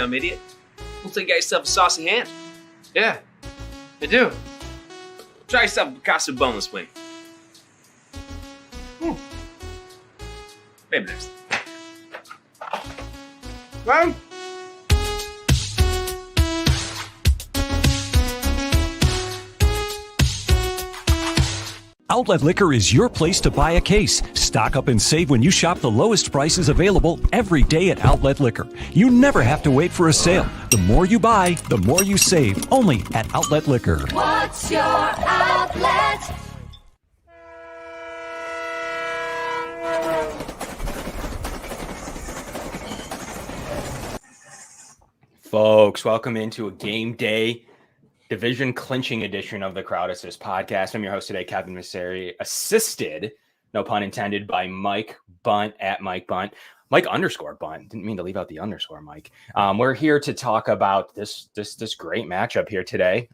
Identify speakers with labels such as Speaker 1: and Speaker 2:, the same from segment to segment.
Speaker 1: dumb idiot. Looks like you got yourself a saucy hand.
Speaker 2: Yeah, I do.
Speaker 1: Try yourself a Picasso boneless wing. Maybe next.
Speaker 2: Well,
Speaker 3: Outlet Liquor is your place to buy a case. Stock up and save when you shop the lowest prices available every day at Outlet Liquor. You never have to wait for a sale. The more you buy, the more you save. Only at Outlet Liquor.
Speaker 4: What's your outlet?
Speaker 5: Folks, welcome into a game day division clinching edition of the Crowd Assist podcast. I'm your host today, Kevin Messeri, assisted, no pun intended, by Mike Bunt at Mike Bunt. Mike _ Bunt. Didn't mean to leave out the underscore, Mike. We're here to talk about this great matchup here today.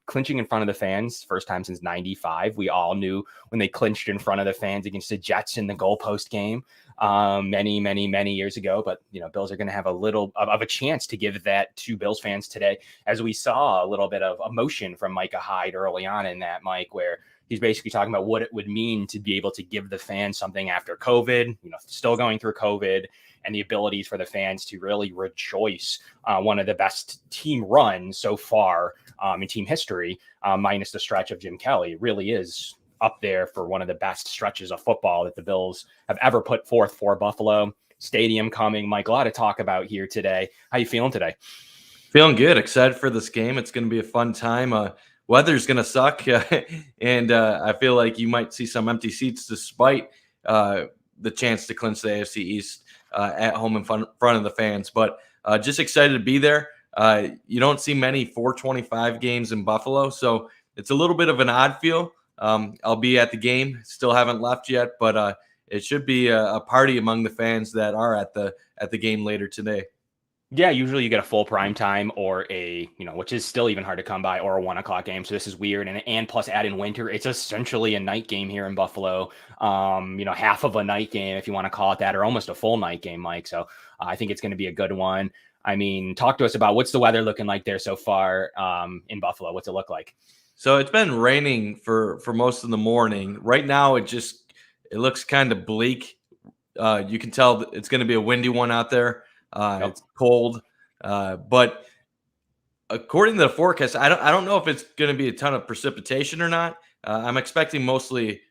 Speaker 5: Clinching in front of the fans, first time since 95. We all knew when they clinched in front of the fans against the Jets in the goalpost game many years ago. But, Bills are going to have a little of a chance to give that to Bills fans today, as we saw a little bit of emotion from Micah Hyde early on in that, Mike, where he's basically talking about what it would mean to be able to give the fans something after COVID, still going through COVID, and the abilities for the fans to really rejoice. One of the best team runs so far in team history, minus the stretch of Jim Kelly, really is up there for one of the best stretches of football that the Bills have ever put forth for Buffalo. Stadium coming. Mike, a lot to talk about here today. How you feeling today?
Speaker 2: Feeling good. Excited for this game. It's going to be a fun time. Weather's going to suck, and I feel like you might see some empty seats despite the chance to clinch the AFC East at home in front of the fans. But just excited to be there. You don't see many 425 games in Buffalo, so it's a little bit of an odd feel. I'll be at the game. Still haven't left yet, but it should be a party among the fans that are at the game later today.
Speaker 5: Yeah, usually you get a full prime time or a, which is still even hard to come by, or a 1 o'clock game. So this is weird. And plus add in winter, it's essentially a night game here in Buffalo. Half of a night game, if you want to call it that, or almost a full night game, Mike. So I think it's going to be a good one. I mean, talk to us about what's the weather looking like there so far in Buffalo. What's it look like?
Speaker 2: So it's been raining for most of the morning. Right now, it looks kind of bleak. You can tell it's going to be a windy one out there.
Speaker 5: Yep.
Speaker 2: It's cold, but according to the forecast, I don't know if it's going to be a ton of precipitation or not. I'm expecting mostly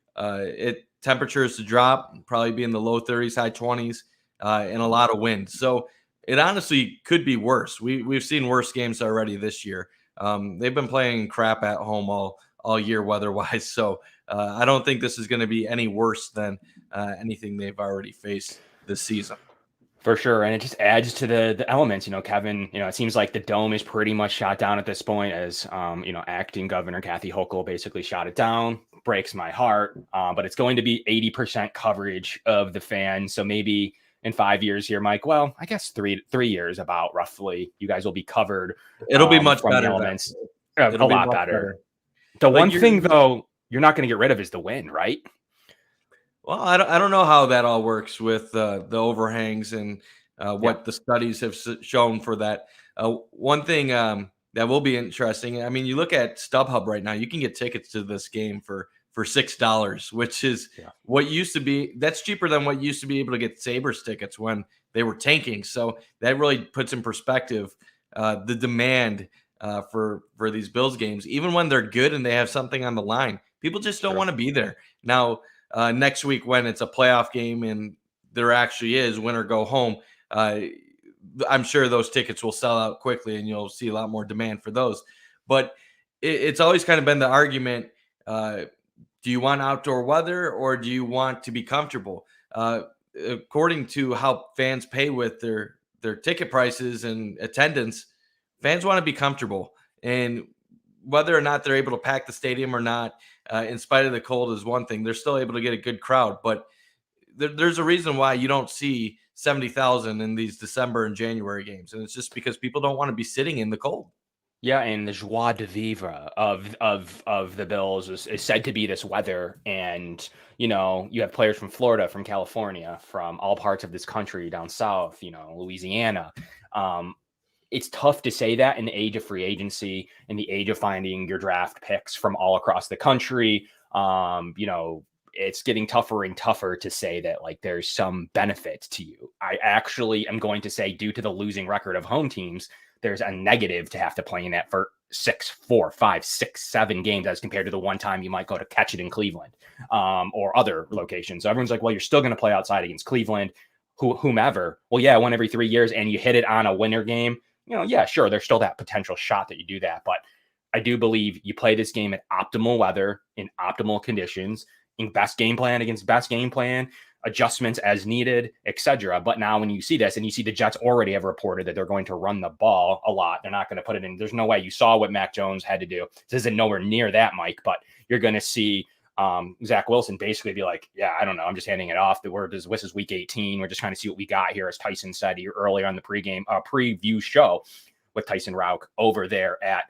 Speaker 2: temperatures to drop, probably be in the low 30s, high 20s, and a lot of wind. So it honestly could be worse. We've seen worse games already this year. They've been playing crap at home all year weather-wise, so I don't think this is going to be any worse than anything they've already faced this season.
Speaker 5: For sure, and it just adds to the elements. Kevin, it seems like the dome is pretty much shot down at this point, as acting Governor Kathy Hochul basically shot it down. Breaks my heart, but it's going to be 80% coverage of the fans. So maybe in 5 years here, Mike, well, I guess three years about roughly, you guys will be covered.
Speaker 2: It'll be much
Speaker 5: from
Speaker 2: better.
Speaker 5: The elements.
Speaker 2: It'll
Speaker 5: a
Speaker 2: be
Speaker 5: lot
Speaker 2: much
Speaker 5: better. The one thing, though, you're not going to get rid of is the wind, right?
Speaker 2: Well, I don't know how that all works with the overhangs and what the studies have shown for that. One thing that will be interesting, I mean, you look at StubHub right now, you can get tickets to this game for $6, which is what used to be. That's cheaper than what used to be able to get Sabres tickets when they were tanking. So that really puts in perspective the demand for these Bills games, even when they're good and they have something on the line. People just don't want to be there. Now, next week when it's a playoff game and there actually is win or go home, I'm sure those tickets will sell out quickly and you'll see a lot more demand for those. But it's always kind of been the argument, do you want outdoor weather or do you want to be comfortable? According to how fans pay with their ticket prices and attendance, fans want to be comfortable. And whether or not they're able to pack the stadium or not, in spite of the cold is one thing. They're still able to get a good crowd. But there's a reason why you don't see 70,000 in these December and January games. And it's just because people don't want to be sitting in the cold.
Speaker 5: Yeah, and the joie de vivre of the Bills is said to be this weather. And, you have players from Florida, from California, from all parts of this country down south, Louisiana. it's tough to say that in the age of free agency, in the age of finding your draft picks from all across the country. It's getting tougher and tougher to say that like there's some benefit to you. I actually am going to say, due to the losing record of home teams, there's a negative to have to play in that for 6, 4, 5, 6, 7 games as compared to the one time you might go to catch it in Cleveland or other locations. So everyone's like, well, you're still going to play outside against Cleveland, whomever. Well, yeah, 1 every 3 years, and you hit it on a winter game. Yeah, sure, there's still that potential shot that you do that. But I do believe you play this game at optimal weather, in optimal conditions, in best game plan against best game plan, adjustments as needed, etc. But now when you see this, and you see the Jets already have reported that they're going to run the ball a lot, they're not going to put it in. There's no way. You saw what Mac Jones had to do. This isn't nowhere near that, Mike, but you're going to see Zach Wilson basically be like, yeah, I don't know, I'm just handing it off. This is week 18. We're just trying to see what we got here, as Tyson said earlier on the preview show with Tyson Rauch over there at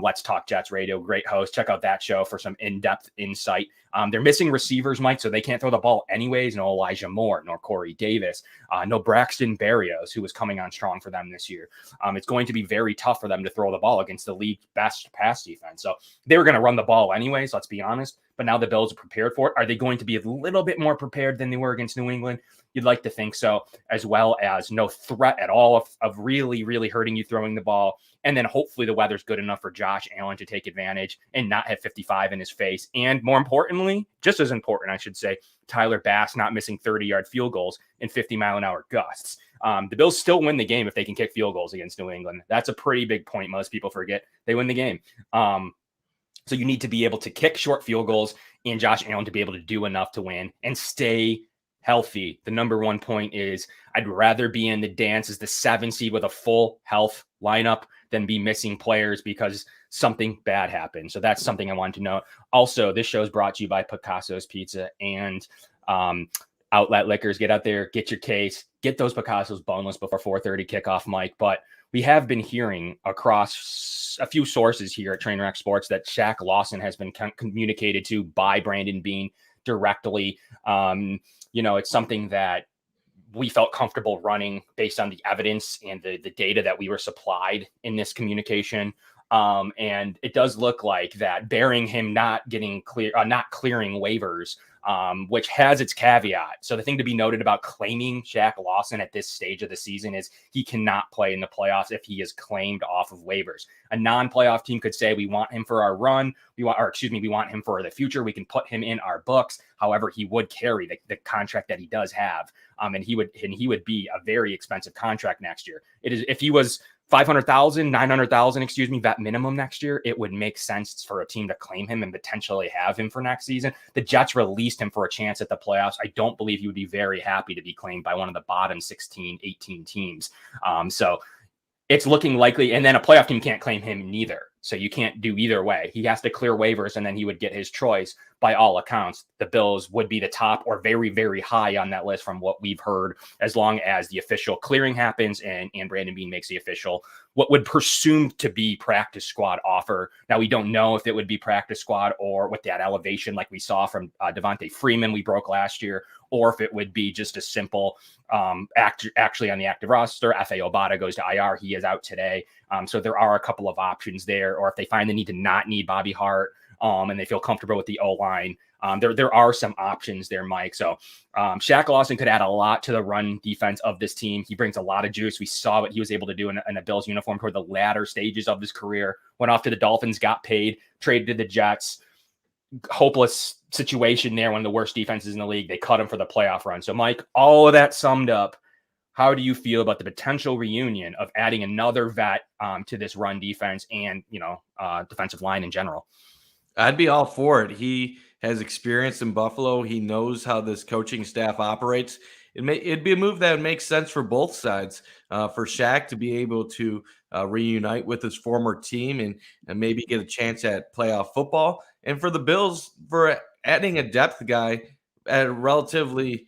Speaker 5: Let's Talk Jets Radio. Great host. Check out that show for some in-depth insight. They're missing receivers, Mike, so they can't throw the ball anyways. No Elijah Moore, nor Corey Davis, no Braxton Berrios, who was coming on strong for them this year. It's going to be very tough for them to throw the ball against the league's best pass defense. So they were going to run the ball anyways, let's be honest. But now the Bills are prepared for it. Are they going to be a little bit more prepared than they were against New England? You'd like to think so, as well as no threat at all of really, really hurting you throwing the ball. And then hopefully the weather's good enough for Josh Allen to take advantage and not have 55 in his face. And more importantly, just as important, I should say, Tyler Bass not missing 30-yard field goals in 50-mile-an-hour gusts. The Bills still win the game if they can kick field goals against New England. That's a pretty big point. Most people forget they win the game. So you need to be able to kick short field goals and Josh Allen to be able to do enough to win and stay healthy. The number one point is I'd rather be in the dance as the 7 seed with a full health lineup than be missing players because something bad happened. So that's something I wanted to note. Also, this show is brought to you by Picasso's Pizza and Outlet Liquors. Get out there, get your case, get those Picasso's boneless before 4:30 kickoff, Mike. But we have been hearing across a few sources here at Trainwreck Sports that Shaq Lawson has been communicated to by Brandon Beane directly. It's something that we felt comfortable running based on the evidence and the data that we were supplied in this communication. And it does look like that, bearing him not clearing waivers, which has its caveat. So the thing to be noted about claiming Shaq Lawson at this stage of the season is he cannot play in the playoffs if he is claimed off of waivers. A non-playoff team could say, we want him for our run. We want him for the future. We can put him in our books. However, he would carry the contract that he does have. And he would be a very expensive contract next year. It is, if he was 500,000, 900,000, vet minimum next year, it would make sense for a team to claim him and potentially have him for next season. The Jets released him for a chance at the playoffs. I don't believe he would be very happy to be claimed by one of the bottom 16, 18 teams. So it's looking likely, and then a playoff team can't claim him neither. So you can't do either way. He has to clear waivers, and then he would get his choice. By all accounts, the Bills would be the top or very, very high on that list from what we've heard, as long as the official clearing happens and Brandon Beane makes the official, what would presume to be practice squad offer. Now, we don't know if it would be practice squad or with that elevation like we saw from Devontae Freeman we broke last year, or if it would be just a simple actually on the active roster. F.A. Obata goes to IR. He is out today. So there are a couple of options there, or if they find the need to not need Bobby Hart, and they feel comfortable with the O-line. There are some options there, Mike. So Shaq Lawson could add a lot to the run defense of this team. He brings a lot of juice. We saw what he was able to do in a Bills uniform toward the latter stages of his career. Went off to the Dolphins, got paid, traded to the Jets. Hopeless situation there, one of the worst defenses in the league. They cut him for the playoff run. So, Mike, all of that summed up, how do you feel about the potential reunion of adding another vet to this run defense and, defensive line in general?
Speaker 2: I'd be all for it. He has experience in Buffalo. He knows how this coaching staff operates. It'd be a move that would make sense for both sides. For Shaq to be able to reunite with his former team and maybe get a chance at playoff football. And for the Bills, for adding a depth guy at a relatively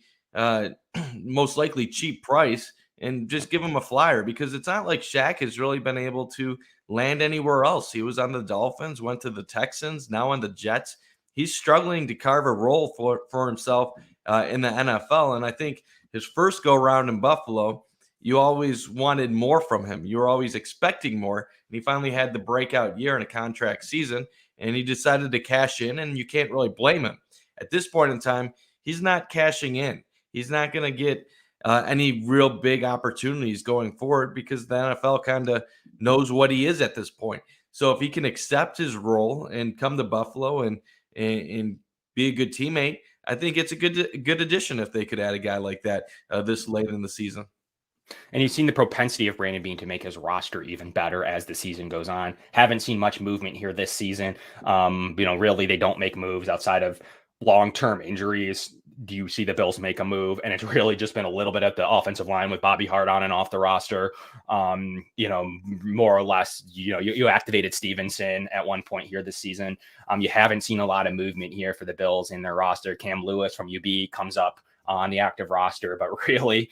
Speaker 2: most likely cheap price and just give him a flyer, because it's not like Shaq has really been able to land anywhere else. He was on the Dolphins, went to the Texans, now on the Jets. He's struggling to carve a role for himself in the NFL. And I think his first go around in Buffalo, you always wanted more from him. You were always expecting more. And he finally had the breakout year in a contract season, and he decided to cash in, and you can't really blame him. At this point in time, he's not cashing in. He's not going to get any real big opportunities going forward because the NFL kind of knows what he is at this point. So if he can accept his role and come to Buffalo and be a good teammate, I think it's a good addition if they could add a guy like that this late in the season.
Speaker 5: And you've seen the propensity of Brandon Beane to make his roster even better as the season goes on. Haven't seen much movement here this season. Really, they don't make moves outside of long-term injuries. Do you see the Bills make a move? And it's really just been a little bit at the offensive line with Bobby Hart on and off the roster. More or less, you activated Stevenson at one point here this season. You haven't seen a lot of movement here for the Bills in their roster. Cam Lewis from UB comes up on the active roster, but really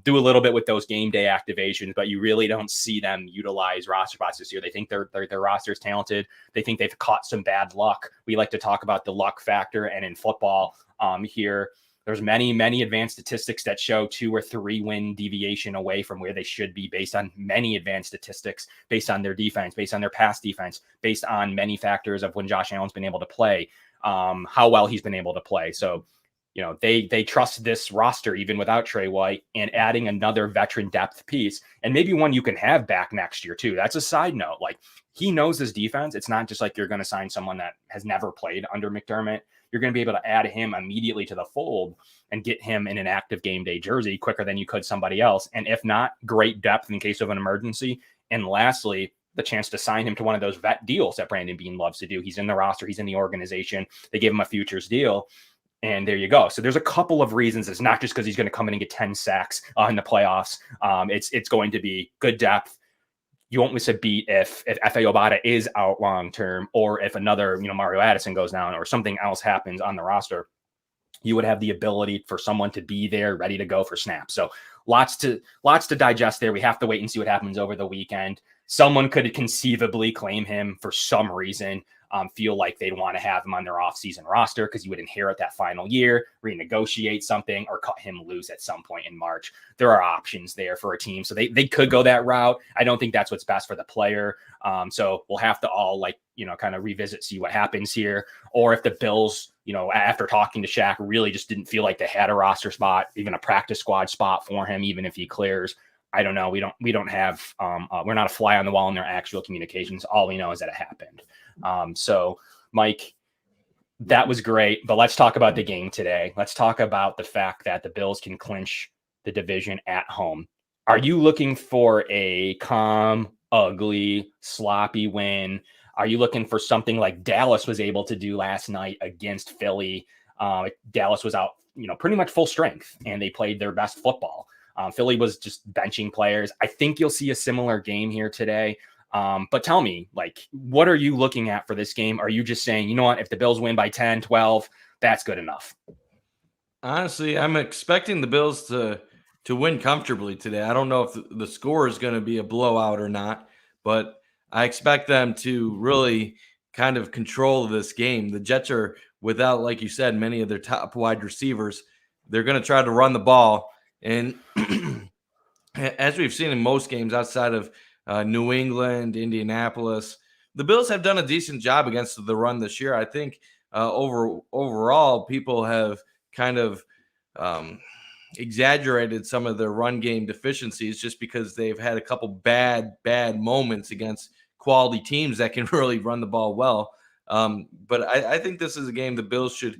Speaker 5: do a little bit with those game day activations, but you really don't see them utilize roster spots this year. They think their roster is talented. They think they've caught some bad luck. We like to talk about the luck factor, and in football here, there's many advanced statistics that show 2 or 3 win deviation away from where they should be based on many advanced statistics, based on their defense, based on their pass defense, based on many factors of when Josh Allen's been able to play, how well he's been able to play. So, they trust this roster even without Trey White, and adding another veteran depth piece, and maybe one you can have back next year too. That's a side note. Like, he knows his defense. It's not just like you're going to sign someone that has never played under McDermott. You're going to be able to add him immediately to the fold and get him in an active game day jersey quicker than you could somebody else. And if not, great depth in case of an emergency. And lastly, the chance to sign him to one of those vet deals that Brandon Beane loves to do. He's in the roster. He's in the organization. They gave him a futures deal. And there you go. So there's a couple of reasons. It's not just because he's going to come in and get 10 sacks in the playoffs. It's going to be good depth. You won't miss a beat if F.A. Obata is out long-term, or if another, Mario Addison goes down or something else happens on the roster. You would have the ability for someone to be there ready to go for snaps. So lots to digest there. We have to wait and see what happens over the weekend. Someone could conceivably claim him for some reason. Feel like they'd want to have him on their offseason roster because you would inherit that final year, renegotiate something, or cut him loose at some point in March. There are options there for a team. So they could go that route. I don't think that's what's best for the player. So we'll have to all kind of revisit, see what happens here. Or if the Bills, after talking to Shaq, really just didn't feel like they had a roster spot, even a practice squad spot for him, even if he clears. I don't know. We don't have, we're not a fly on the wall in their actual communications. All we know is that it happened. So Mike, that was great, but let's talk about the game today. Let's talk about the fact that the Bills can clinch the division at home. Are you looking for a calm, ugly, sloppy win? Are you looking for something like Dallas was able to do last night against Philly? Dallas was out, pretty much full strength, and they played their best football. Philly was just benching players. I think you'll see a similar game here today. But tell me, what are you looking at for this game? Are you just saying, you know what, if the Bills win by 10, 12, that's good enough?
Speaker 2: Honestly, I'm expecting the Bills to win comfortably today. I don't know if the score is going to be a blowout or not, but I expect them to really kind of control this game. The Jets are without, like you said, many of their top wide receivers. They're going to try to run the ball. And as we've seen in most games outside of New England, Indianapolis, the Bills have done a decent job against the run this year. I think overall, people have kind of exaggerated some of their run game deficiencies just because they've had a couple bad moments against quality teams that can really run the ball well. But I think this is a game the Bills should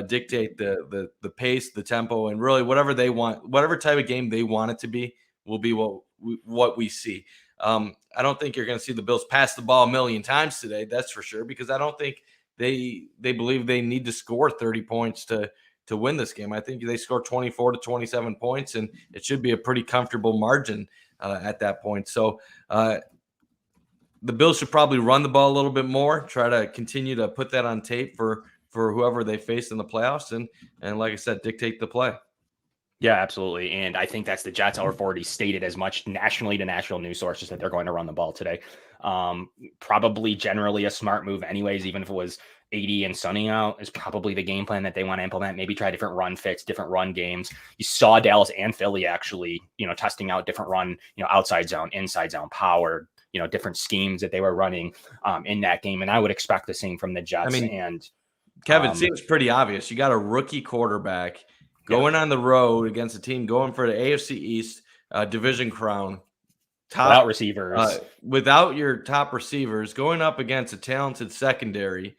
Speaker 2: dictate the pace, the tempo, and really whatever they want, whatever type of game they want it to be, will be what we see. I don't think you're going to see the Bills pass the ball a million times today. That's for sure, because I don't think they believe they need to score 30 points to win this game. I think they score 24 to 27 points, and it should be a pretty comfortable margin at that point. So the Bills should probably run the ball a little bit more, try to continue to put that on tape for whoever they face in the playoffs, and like I said, dictate the play.
Speaker 5: Yeah, absolutely. And I think that's the Jets have already stated as much nationally to national news sources that they're going to run the ball today. Probably generally a smart move anyways, even if it was 80 and sunny out, is probably the game plan that they want to implement. Maybe try different run fits, different run games. You saw Dallas and Philly actually, testing out different run, outside zone, inside zone, power, different schemes that they were running in that game. And I would expect the same from the Jets.
Speaker 2: Kevin, it seems pretty obvious. You got a rookie quarterback going on the road against a team going for the AFC East division crown.
Speaker 5: Without receivers.
Speaker 2: Without your top receivers, going up against a talented secondary.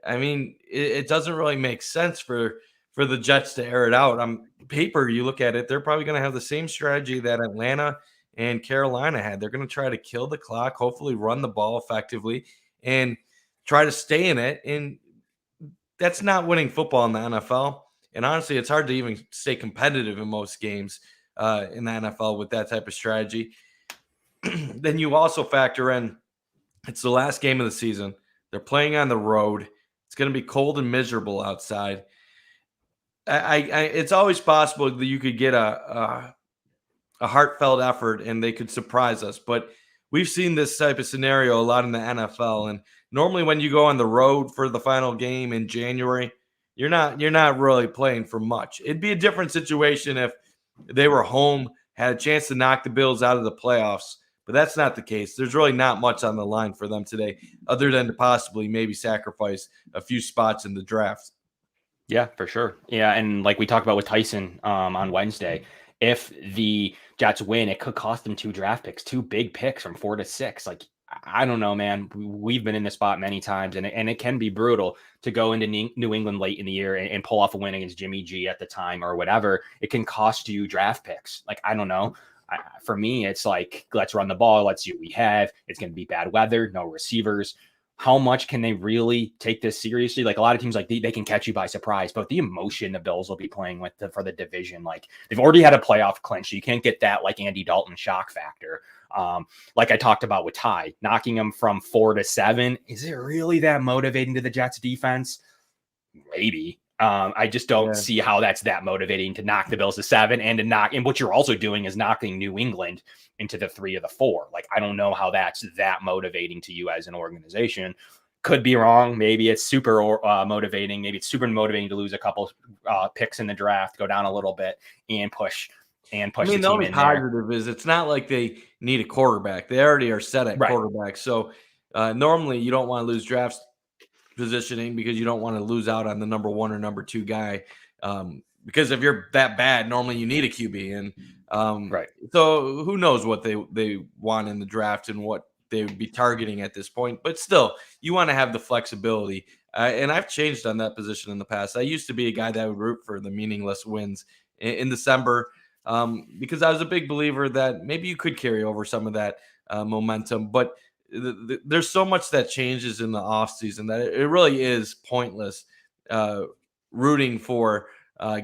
Speaker 2: I mean, it doesn't really make sense for the Jets to air it out. On paper, you look at it, they're probably going to have the same strategy that Atlanta and Carolina had. They're going to try to kill the clock, hopefully run the ball effectively, and try to stay in it. And that's not winning football in the NFL. And honestly, it's hard to even stay competitive in most games in the NFL with that type of strategy. Then you also factor in it's the last game of the season. They're playing on the road. It's going to be cold and miserable outside. It's always possible that you could get a heartfelt effort and they could surprise us. But we've seen this type of scenario a lot in the NFL. And normally when you go on the road for the final game in January, you're not really playing for much. It'd be a different situation if they were home, had a chance to knock the Bills out of the playoffs. But that's not the case. There's really not much on the line for them today other than to possibly maybe sacrifice a few spots in the draft.
Speaker 5: Yeah, for sure. Yeah, and like we talked about with Tyson on Wednesday, if the Jets win, it could cost them 2 draft picks, 2 big picks from 4 to 6. Like, I don't know, man. We've been in this spot many times, and it can be brutal to go into New England late in the year and pull off a win against Jimmy G at the time or whatever. It can cost you draft picks. Like, I don't know. For me, it's like, let's run the ball. Let's see what we have. It's going to be bad weather, no receivers. How much can they really take this seriously? Like, a lot of teams, like they can catch you by surprise, but the emotion the Bills will be playing with for the division, like they've already had a playoff clinch. So you can't get that like Andy Dalton shock factor. Like I talked about with Ty, knocking them from 4 to 7. Is it really that motivating to the Jets defense? Maybe. I just don't see how that's that motivating to knock the Bills to 7 and what you're also doing is knocking New England into the 3 of the 4. Like, I don't know how that's that motivating to you as an organization. Could be wrong. Maybe it's super motivating. Maybe it's super motivating to lose a couple picks in the draft, go down a little bit and push. I mean,
Speaker 2: the only positive is it's not like they need a quarterback. They already are set at quarterback. So normally you don't want to lose draft positioning because you don't want to lose out on the number 1 or number 2 guy. Because if you're that bad, normally you need a QB. And so who knows what they want in the draft and what they would be targeting at this point. But still, you want to have the flexibility. And I've changed on that position in the past. I used to be a guy that would root for the meaningless wins in December because I was a big believer that maybe you could carry over some of that momentum. But there's so much that changes in the offseason that it really is pointless rooting for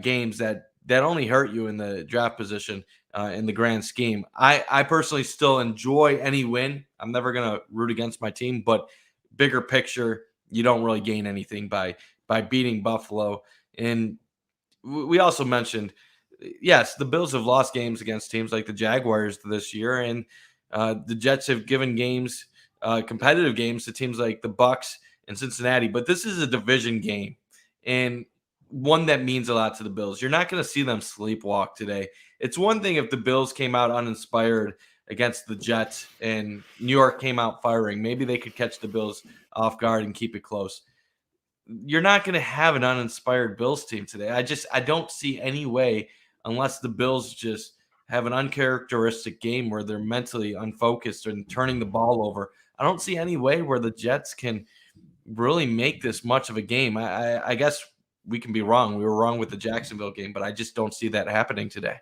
Speaker 2: games that only hurt you in the draft position in the grand scheme. I personally still enjoy any win. I'm never going to root against my team, but bigger picture, you don't really gain anything by beating Buffalo. And we also mentioned, yes, the Bills have lost games against teams like the Jaguars this year, and the Jets have given games, competitive games to teams like the Bucks and Cincinnati. But this is a division game, and one that means a lot to the Bills. You're not going to see them sleepwalk today. It's one thing if the Bills came out uninspired against the Jets and New York came out firing. Maybe they could catch the Bills off guard and keep it close. You're not going to have an uninspired Bills team today. I don't see any way unless the Bills just have an uncharacteristic game where they're mentally unfocused and turning the ball over. I don't see any way where the Jets can really make this much of a game. I guess we can be wrong. We were wrong with the Jacksonville game, but I just don't see that happening today.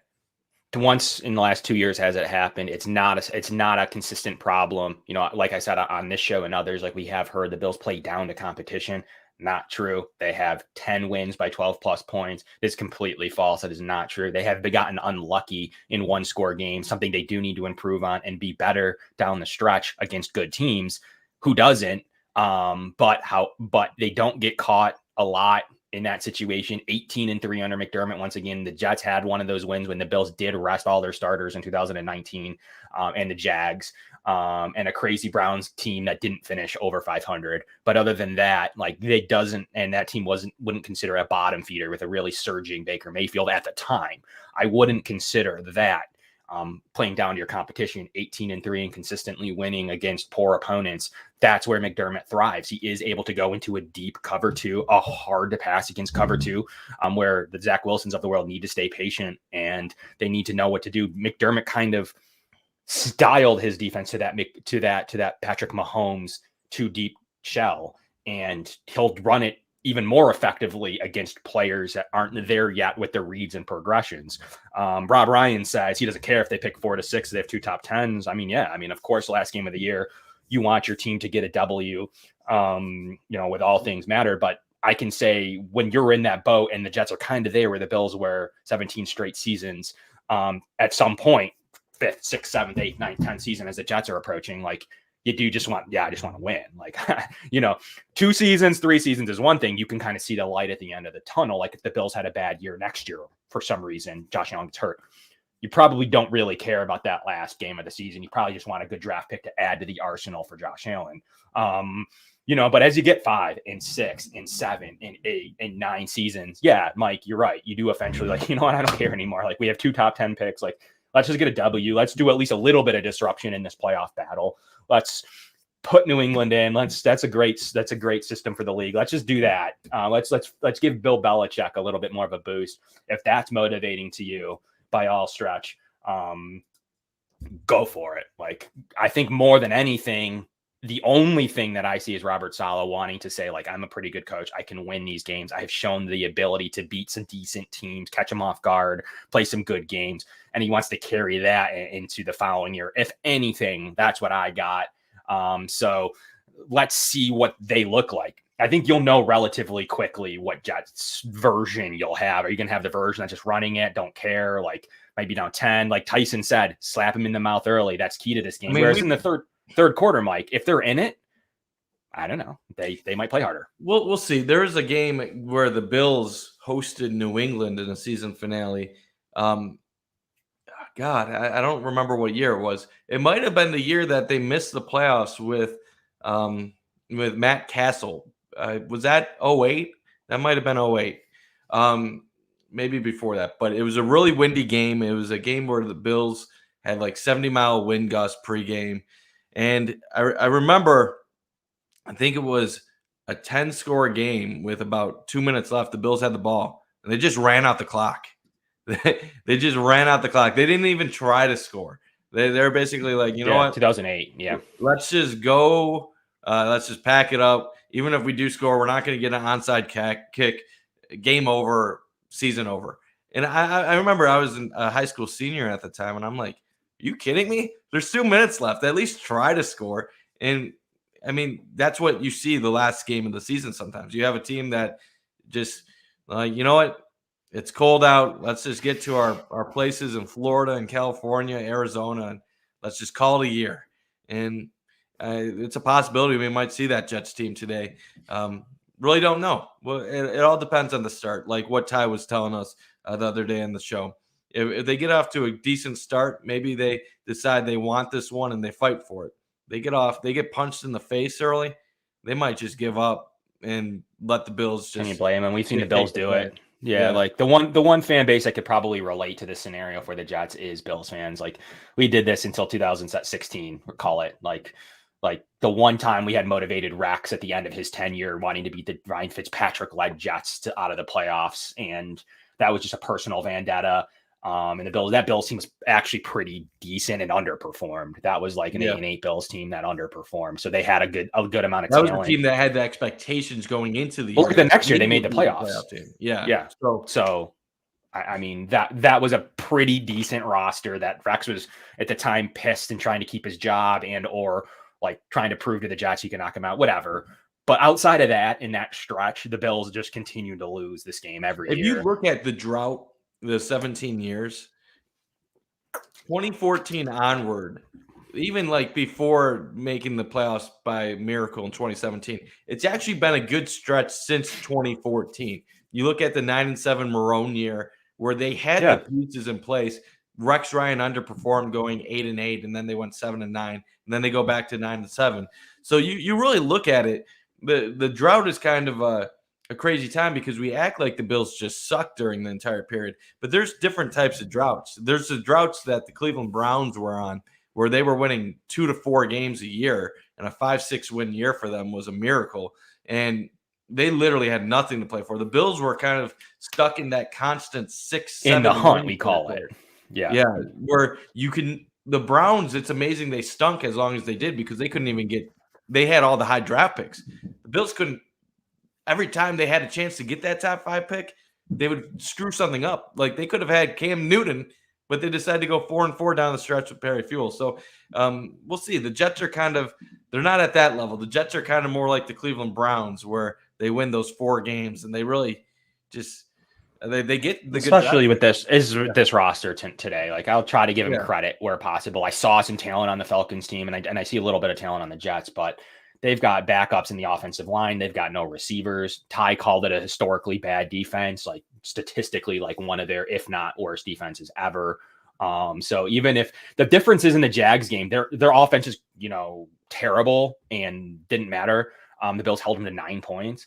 Speaker 5: Once in the last 2 years has it happened. It's not a consistent problem. You know, like I said on this show and others, like we have heard the Bills play down to competition. Not true. They have 10 wins by 12 plus points. It's completely false. That is not true. They have gotten unlucky in 1-score games, something they do need to improve on and be better down the stretch against good teams. Who doesn't? But they don't get caught a lot in that situation. 18-3 under McDermott. Once again, the Jets had one of those wins when the Bills did rest all their starters in 2019, and the Jags, and a crazy Browns team that didn't finish over 500. But other than that, like and that team wouldn't consider a bottom feeder with a really surging Baker Mayfield at the time. I wouldn't consider that. Playing down to your competition, 18-3 and consistently winning against poor opponents. That's where McDermott thrives. He is able to go into a deep cover two, a hard to pass against cover two, where the Zach Wilsons of the world need to stay patient and they need to know what to do. McDermott kind of styled his defense to that Patrick Mahomes too deep shell, and he'll run it even more effectively against players that aren't there yet with their reads and progressions. Rob Ryan says he doesn't care if they pick 4 to 6, they have 2 top 10s. I mean, yeah, I mean, of course, last game of the year, you want your team to get a W, with all things matter. But I can say when you're in that boat and the Jets are kind of there where the Bills were 17 straight seasons, at some point, 5th, 6th, 7th, 8th, 9th, 10th season, as the Jets are approaching, like, I just want to win. Like, 2 seasons, 3 seasons is one thing. You can kind of see the light at the end of the tunnel. Like if the Bills had a bad year next year, for some reason, Josh Allen gets hurt, you probably don't really care about that last game of the season. You probably just want a good draft pick to add to the arsenal for Josh Allen. But as you get 5 and 6 and 7 and 8 and 9 seasons, yeah, Mike, you're right. You do eventually I don't care anymore. Like we have 2 top 10 picks. Like, let's just get a W. Let's do at least a little bit of disruption in this playoff battle. Let's put New England in. That's a great system for the league. Let's just do that. Let's give Bill Belichick a little bit more of a boost. If that's motivating to you, by all stretch, go for it. Like, I think more than anything, the only thing that I see is Robert Saleh wanting to say, like, I'm a pretty good coach. I can win these games. I have shown the ability to beat some decent teams, catch them off guard, play some good games. And he wants to carry that into the following year. If anything, that's what I got. So let's see what they look like. I think you'll know relatively quickly what Jets version you'll have. Are you going to have the version that's just running it, don't care, like might be down 10? Like Tyson said, slap him in the mouth early. That's key to this game. Whereas in the third quarter, Mike, if they're in it, I don't know. They might play harder.
Speaker 2: We'll see. There's a game where the Bills hosted New England in a season finale. God, I don't remember what year it was. It might have been the year that they missed the playoffs with Matt Castle. Was that 08? That might have been 08. Maybe before that. But it was a really windy game. It was a game where the Bills had like 70-mile wind gusts pregame. And I remember, I think it was a 10-score game with about 2 minutes left. The Bills had the ball, and they just ran out the clock. They just ran out the clock. They didn't even try to score. They're basically like, you know what?
Speaker 5: 2008, yeah.
Speaker 2: Let's just go. Let's just pack it up. Even if we do score, we're not going to get an onside kick. Game over, season over. And I remember I was a high school senior at the time, and I'm like, are you kidding me? There's 2 minutes left. At least try to score. And, I mean, that's what you see the last game of the season sometimes. You have a team that just, you know what? It's cold out. Let's just get to our places in Florida and California, Arizona, and let's just call it a year. And it's a possibility we might see that Jets team today. Really don't know. Well, it all depends on the start, like what Ty was telling us the other day on the show. If they get off to a decent start, maybe they decide they want this one and they fight for it. They get punched in the face early, they might just give up and let the Bills just.
Speaker 5: Can you blame them? We've seen the Bills do it. Yeah, like the one fan base that could probably relate to this scenario for the Jets is Bills fans. Like we did this until 2016, call it like the one time we had motivated Rex at the end of his tenure wanting to beat the Ryan Fitzpatrick-led Jets out of the playoffs, and that was just a personal vendetta. And that Bills team was actually pretty decent and underperformed. That was like an 8-8 Bills team that underperformed. So they had a good amount of talent.
Speaker 2: That was a team that had the expectations going into the
Speaker 5: year. Look, the next year they made the playoffs.
Speaker 2: Yeah.
Speaker 5: So I mean that was a pretty decent roster that Rex was at the time pissed and trying to keep his job and or like trying to prove to the Jets he can knock him out, whatever. But outside of that, in that stretch, the Bills just continue to lose this game every year.
Speaker 2: If you look at the drought, the 17 years, 2014 onward, even like before making the playoffs by miracle in 2017, it's actually been a good stretch since 2014. You look at the 9-7 Marone year where they had the pieces in place. Rex Ryan underperformed going 8-8, and then they went 7-9, and then they go back to 9-7. So you really look at it. The drought is kind of a crazy time because we act like the Bills just sucked during the entire period. But there's different types of droughts. There's the droughts that the Cleveland Browns were on, where they were winning 2 to 4 games a year, and a 5-6 win year for them was a miracle. And they literally had nothing to play for. The Bills were kind of stuck in that constant 6-7
Speaker 5: in the hunt, we call it.
Speaker 2: Yeah. Where the Browns, it's amazing they stunk as long as they did because they couldn't even they had all the high draft picks. The Bills couldn't. Every time they had a chance to get that top 5 pick, they would screw something up. Like they could have had Cam Newton, but they decided to go 4-4 down the stretch with Perry Fuel. So we'll see. The Jets are they're not at that level. The Jets are kind of more like the Cleveland Browns, where they win those 4 games and they really just they get the
Speaker 5: especially with this roster today. Like I'll try to give him credit where possible. I saw some talent on the Falcons team, and I see a little bit of talent on the Jets, but they've got backups in the offensive line. They've got no receivers. Ty called it a historically bad defense, like statistically, like one of their, if not worst defenses ever. So even if the difference is in the Jags game, their offense is, terrible and didn't matter. The Bills held them to 9 points.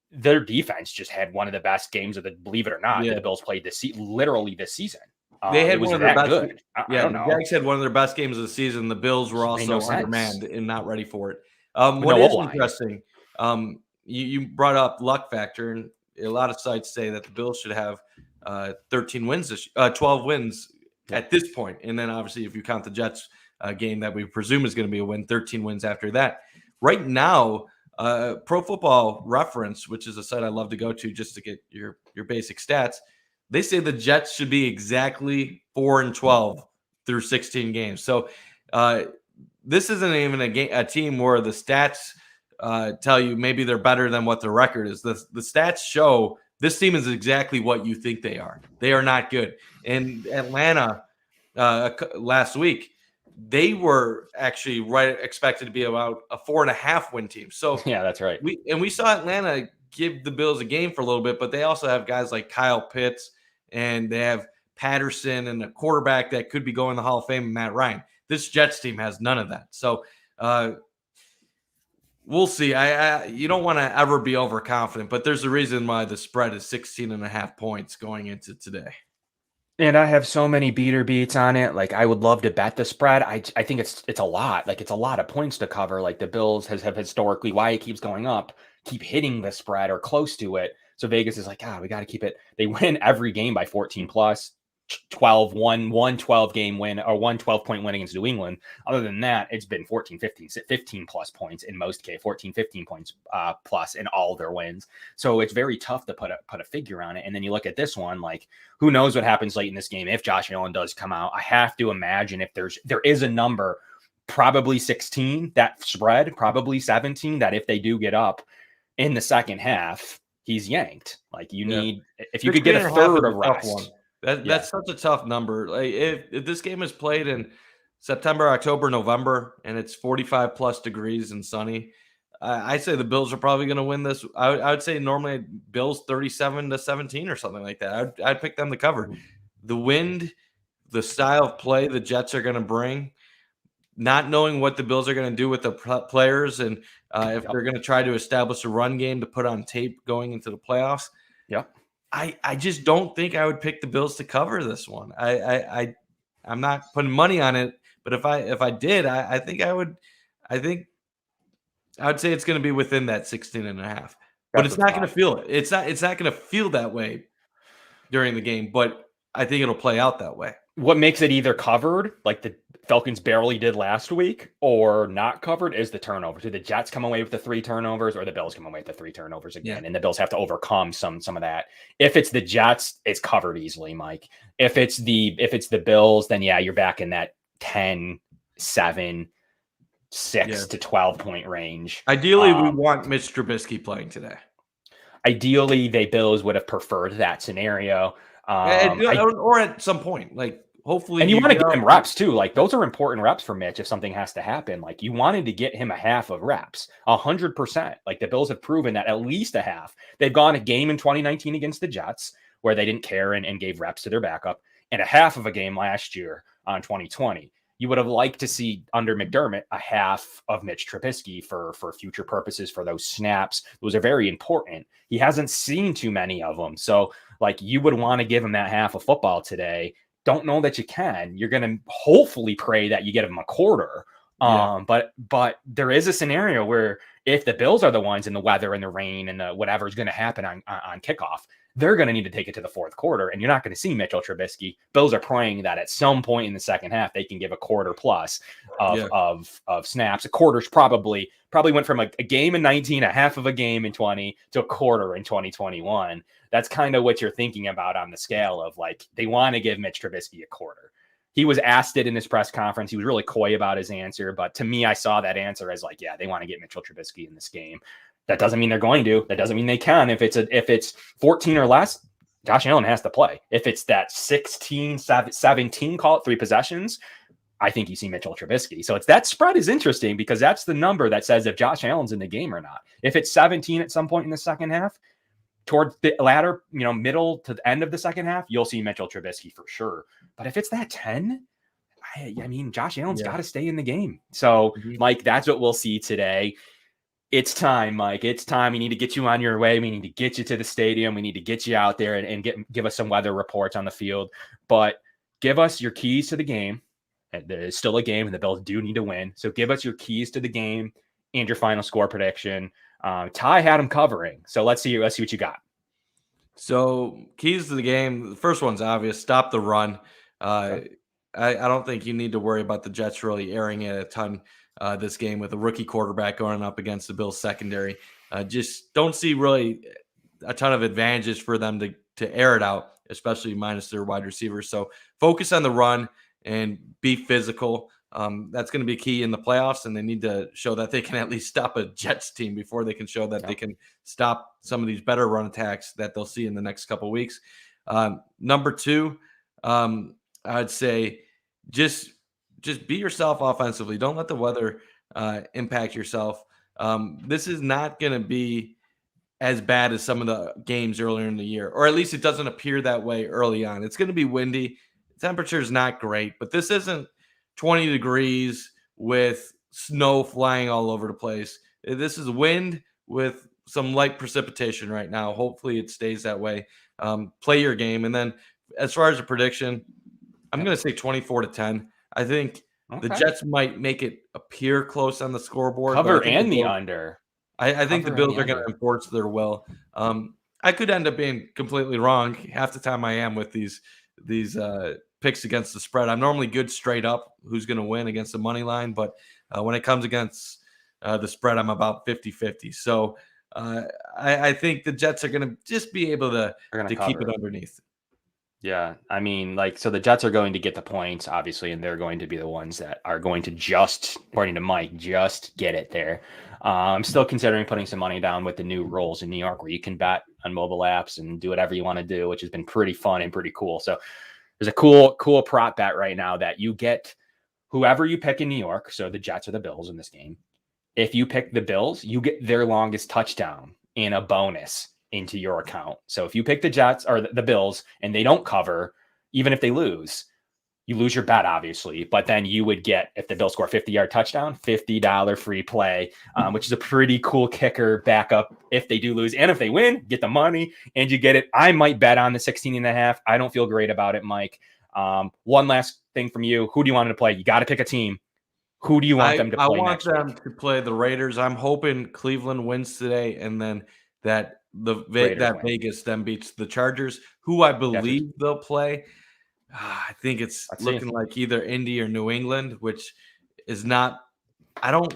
Speaker 5: Their defense just had one of the best games of believe it or not, that the Bills played literally this season.
Speaker 2: They had one of their best.
Speaker 5: Good. I don't know.
Speaker 2: The Jags had one of their best games of the season. The Bills were also undermanned and not ready for it. What is interesting, you brought up luck factor, and a lot of sites say that the Bills should have 12 wins at this point. And then obviously if you count the Jets game that we presume is going to be a win, 13 wins after that. Right now, Pro Football Reference, which is a site I love to go to just to get your basic stats, they say the Jets should be exactly 4-12 through 16 games. So this isn't even a team where the stats tell you maybe they're better than what their record is. The stats show this team is exactly what you think they are. They are not good. And Atlanta last week, they were actually expected to be about a 4.5 win team. So
Speaker 5: yeah, that's right.
Speaker 2: We saw Atlanta give the Bills a game for a little bit, but they also have guys like Kyle Pitts, and they have Patterson and a quarterback that could be going to the Hall of Fame, Matt Ryan. This Jets team has none of that. So we'll see. You don't want to ever be overconfident, but there's a reason why the spread is 16.5 points going into today.
Speaker 5: And I have so many beater beats on it. Like I would love to bet the spread. I think it's a lot. Like it's a lot of points to cover. Like the Bills have historically, why it keeps going up, keep hitting the spread or close to it. So Vegas is like, we got to keep it. They win every game by 14 plus. 12 game win or 12-point win against New England. Other than that, it's been 14, 15 plus points in most cases, 14, 15 points plus in all their wins. So it's very tough to put a figure on it. And then you look at this one, like who knows what happens late in this game if Josh Allen does come out. I have to imagine if there is a number, probably 16 that spread, probably 17 that if they do get up in the second half, he's yanked. Like you need if you could get a third of rest.
Speaker 2: That's such a tough number. Like if this game is played in September, October, November, and it's 45 plus degrees and sunny, I say the Bills are probably going to win this. I would say normally Bills 37-17 or something like that. I'd pick them to cover. The wind, the style of play the Jets are going to bring, not knowing what the Bills are going to do with the players, and if they're going to try to establish a run game to put on tape going into the playoffs.
Speaker 5: Yep.
Speaker 2: I just don't think I would pick the Bills to cover this one. I'm not putting money on it, but if I did, I think I would say it's going to be within that 16.5. But it's not going to feel it. It's not going to feel that way during the game, but I think it'll play out that way.
Speaker 5: What makes it either covered, like the Falcons barely did last week, or not covered is the turnovers. Do the Jets come away with the 3 turnovers, or the Bills come away with the 3 turnovers again? Yeah. And the Bills have to overcome some of that. If it's the Jets, it's covered easily, Mike. If it's the Bills, then you're back in that 10, 7, 6 to 12 point range.
Speaker 2: Ideally, we want Mitch Trubisky playing today.
Speaker 5: Ideally, the Bills would have preferred that scenario.
Speaker 2: Or at some point, like hopefully,
Speaker 5: and you want to
Speaker 2: get
Speaker 5: get
Speaker 2: out
Speaker 5: him reps too. Like those are important reps for Mitch if something has to happen. Like you wanted to get him a half of reps, 100%. Like the Bills have proven that at least a half. They've gone a game in 2019 against the Jets where they didn't care and gave reps to their backup, and a half of a game last year on 2020. You would have liked to see under McDermott a half of Mitch Trubisky for future purposes for those snaps. Those are very important. He hasn't seen too many of them. So like you would want to give him that half of football today. Don't know that you can. You're going to hopefully pray that you get him a quarter. But there is a scenario where if the Bills are the ones in the weather and the rain and the whatever is going to happen on kickoff, they're going to need to take it to the fourth quarter, and you're not going to see Mitchell Trubisky. Bills are praying that at some point in the second half they can give a quarter plus of snaps. A quarter's probably went from a game in 19, a half of a game in 20 to a quarter in 2021. That's kind of what you're thinking about on the scale of like they want to give Mitch Trubisky a quarter. He was asked it in his press conference. He was really coy about his answer, but to me, I saw that answer as like, yeah, they want to get Mitchell Trubisky in this game. That doesn't mean they're going to. That doesn't mean they can. If it's 14 or less, Josh Allen has to play. If it's that 16, 17, call it 3 possessions, I think you see Mitchell Trubisky. So it's that spread is interesting because that's the number that says if Josh Allen's in the game or not. If it's 17 at some point in the second half, towards the latter, middle to the end of the second half, you'll see Mitchell Trubisky for sure. But if it's that 10, I mean, Josh Allen's got to stay in the game. So, Mike, that's what we'll see today. It's time, Mike. It's time. We need to get you on your way. We need to get you to the stadium. We need to get you out there and give us some weather reports on the field. But give us your keys to the game. There is still a game, and the Bills do need to win. So give us your keys to the game and your final score prediction. Ty had him covering. So let's see what you got.
Speaker 2: So keys to the game. The first one's obvious. Stop the run.
Speaker 5: Okay.
Speaker 2: I don't think you need to worry about the Jets really airing it a ton this game with a rookie quarterback going up against the Bills secondary. Just don't see really a ton of advantages for them to air it out, especially minus their wide receivers. So focus on the run and be physical. That's going to be key in the playoffs, and they need to show that they can at least stop a Jets team before they can show that they can stop some of these better run attacks that they'll see in the next couple of weeks. Number 2, I'd say just be yourself offensively. Don't let the weather impact yourself. This is not going to be as bad as some of the games earlier in the year, or at least it doesn't appear that way early on. It's going to be windy. The temperature is not great, but this isn't 20 degrees with snow flying all over the place. This is wind with some light precipitation right now. Hopefully it stays that way. Play your game. And then as far as a prediction, I'm going to say 24-10. I think the Jets might make it appear close on the scoreboard.
Speaker 5: Cover and the under.
Speaker 2: I think the Bills are going to enforce their will. I could end up being completely wrong. Half the time I am with these picks against the spread. I'm normally good straight up who's going to win against the money line, but when it comes against the spread, I'm about 50-50. So I think the Jets are going to just be able to keep it underneath.
Speaker 5: Yeah, I mean, so the Jets are going to get the points, obviously, and they're going to be the ones that are going to just, according to Mike, just get it there. I'm still considering putting some money down with the new rules in New York where you can bet on mobile apps and do whatever you want to do, which has been pretty fun and pretty cool. So there's a cool prop bet right now that you get whoever you pick in New York. So the Jets or the Bills in this game. If you pick the Bills, you get their longest touchdown in a bonus into your account. So if you pick the Jets or the Bills and they don't cover, even if they lose, you lose your bet, obviously. But then you would get, if the Bills score a 50-yard touchdown, $50 free play, which is a pretty cool kicker backup if they do lose. And if they win, get the money and you get it. I might bet on the 16.5. I don't feel great about it, Mike. One last thing from you. Who do you want to play? You got to pick a team. Who do you want them to play
Speaker 2: I want
Speaker 5: next
Speaker 2: them
Speaker 5: week?
Speaker 2: to play the Raiders. I'm hoping Cleveland wins today, and then that Vegas then beats the Chargers, who I believe they'll play. I think it's looking like either Indy or New England, which is not – I don't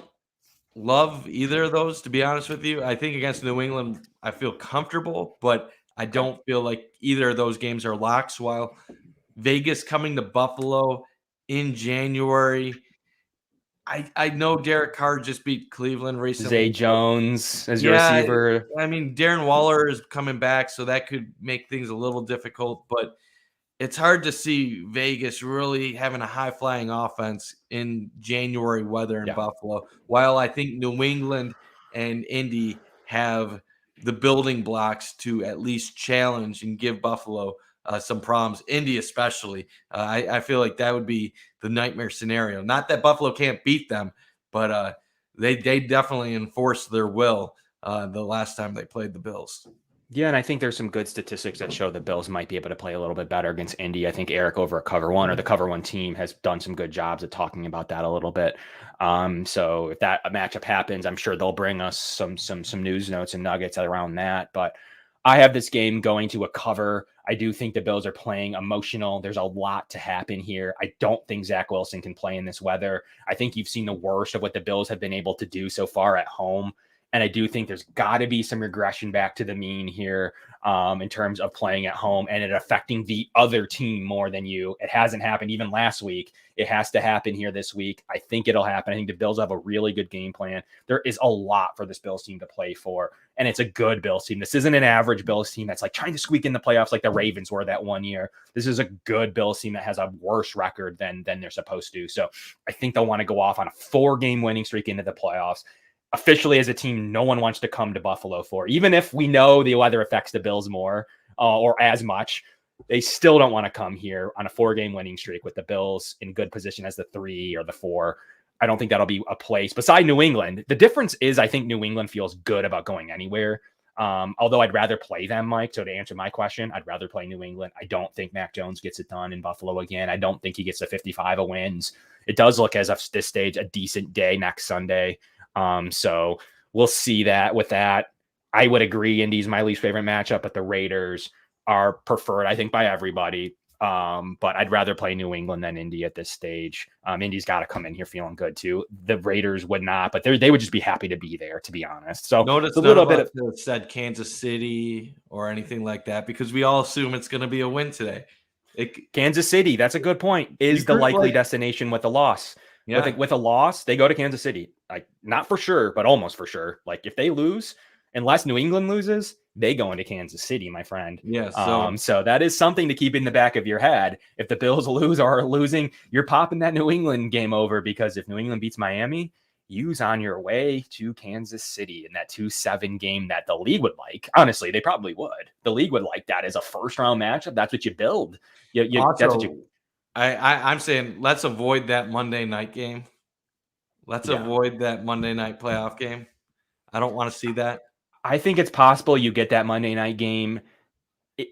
Speaker 2: love either of those, to be honest with you. I think against New England, I feel comfortable, but I don't feel like either of those games are locks. While Vegas coming to Buffalo in January – I know Derek Carr just beat Cleveland recently.
Speaker 5: Zay Jones as your receiver.
Speaker 2: I mean, Darren Waller is coming back, so that could make things a little difficult. But it's hard to see Vegas really having a high-flying offense in January weather in Buffalo, while I think New England and Indy have the building blocks to at least challenge and give Buffalo some problems, Indy especially. I feel like that would be the nightmare scenario. Not that Buffalo can't beat them, but they definitely enforced their will the last time they played the Bills.
Speaker 5: Yeah, and I think there's some good statistics that show the Bills might be able to play a little bit better against Indy. I think Eric over at Cover One, or the Cover One team, has done some good jobs at talking about that a little bit. So if that matchup happens, I'm sure they'll bring us some news notes and nuggets around that. But I have this game going to a cover. I do think the Bills are playing emotional. There's a lot to happen here. I don't think Zach Wilson can play in this weather. I think you've seen the worst of what the Bills have been able to do so far at home. And I do think there's got to be some regression back to the mean here in terms of playing at home and it affecting the other team more than you. It hasn't happened even last week. It has to happen here this week. I think it'll happen. I think the Bills have a really good game plan. There is a lot for this Bills team to play for, and it's a good Bills team. This isn't an average Bills team that's like trying to squeak in the playoffs like the Ravens were that one year. This is a good Bills team that has a worse record than they're supposed to. So I think they'll want to go off on a 4-game winning streak into the playoffs. Officially, as a team, no one wants to come to Buffalo for, even if we know the weather affects the Bills more or as much, they still don't want to come here on a 4-game winning streak with the Bills in good position as the 3 or the 4. I don't think that'll be a place beside New England. The difference is I think New England feels good about going anywhere. Although I'd rather play them, Mike. So to answer my question, I'd rather play New England. I don't think Mac Jones gets it done in Buffalo again. I don't think he gets the 55 of wins. It does look as of this stage a decent day next Sunday. So we'll see that with that. I would agree Indy's my least favorite matchup, but the Raiders are preferred, I think, by everybody. But I'd rather play New England than Indy at this stage. Indy's got to come in here feeling good too. The Raiders would not, but they would just be happy to be there, to be honest. So
Speaker 2: notice a little bit of said Kansas City or anything like that, because we all assume it's going to be a win today.
Speaker 5: Kansas City, that's a good point, is the likely destination with a loss. Yeah. With a loss, they go to Kansas City. Like, not for sure, but almost for sure. Like, if they lose, unless New England loses, they go into Kansas City, my friend.
Speaker 2: Yeah.
Speaker 5: So that is something to keep in the back of your head. If the Bills lose or are losing, you're popping that New England game over, because if New England beats Miami, you's on your way to Kansas City in that 2-7 game that the league would like. Honestly, they probably would. The league would like that as a first-round matchup. That's what you build. That's what you.
Speaker 2: I'm saying let's avoid that Monday night game. Let's avoid that Monday night playoff game. I don't want to see that.
Speaker 5: I think it's possible you get that Monday night game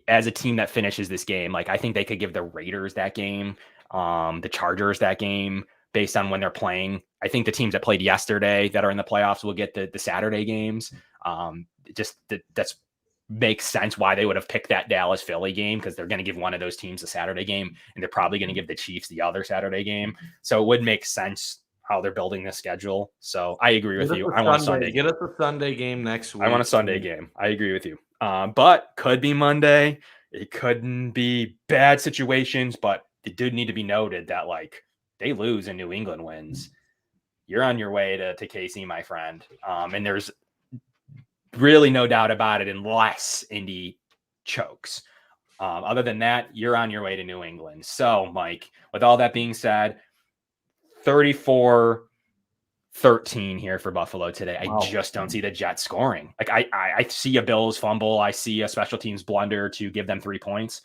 Speaker 5: as a team that finishes this game. Like, I think they could give the Raiders that game, the Chargers that game, based on when they're playing. I think the teams that played yesterday that are in the playoffs will get the Saturday games. That's makes sense why they would have picked that Dallas Philly game, because they're going to give one of those teams a Saturday game, and they're probably going to give the Chiefs the other Saturday game. So it would make sense how they're building the schedule. So I agree with you. I want a Sunday game.
Speaker 2: Get us a Sunday game next week.
Speaker 5: I want a Sunday game. I agree with you. But could be Monday. It couldn't be bad situations, but it did need to be noted that, like, they lose and New England wins, you're on your way to KC, my friend. And there's really no doubt about it, unless Indy chokes. Other than that, you're on your way to New England. So, Mike, with all that being said, 34-13 here for Buffalo today. Wow. I just don't see the Jets scoring. Like, I see a Bills fumble. I see a special teams blunder to give them 3 points.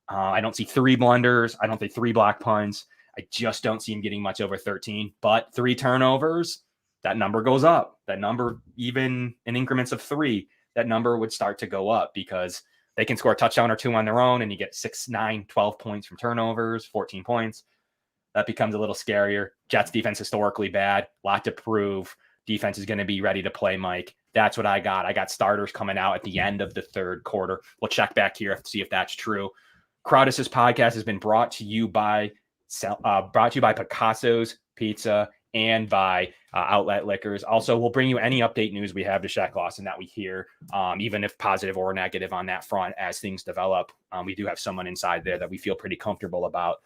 Speaker 5: I don't see 3 blunders. I don't see 3 block punts. I just don't see him getting much over 13. But 3 turnovers, that number goes up. That number, even in increments of 3, that number would start to go up, because they can score a touchdown or 2 on their own, and you get 6, 9, 12 points from turnovers, 14 points. That becomes a little scarier. Jets defense historically bad. Lot to prove. Defense is going to be ready to play, Mike. That's what I got. I got starters coming out at the end of the third quarter. We'll check back here to see if that's true. Crowdis's podcast has been brought to you by Picasso's Pizza and by Outlet Liquors. Also, we'll bring you any update news we have to Shaq Lawson that we hear, even if positive or negative on that front as things develop. We do have someone inside there that we feel pretty comfortable about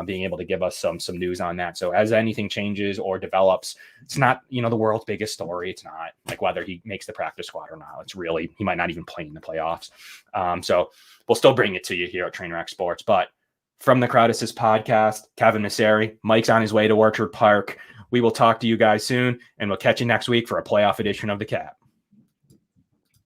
Speaker 5: being able to give us some news on that. So as anything changes or develops, it's not, the world's biggest story. It's not like whether he makes the practice squad or not. It's really, he might not even play in the playoffs. So we'll still bring it to you here at Trainwreck Sports. But From the Crowd Assist podcast, Kevin Messeri. Mike's on his way to Orchard Park. We will talk to you guys soon, and we'll catch you next week for a playoff edition of the Cap.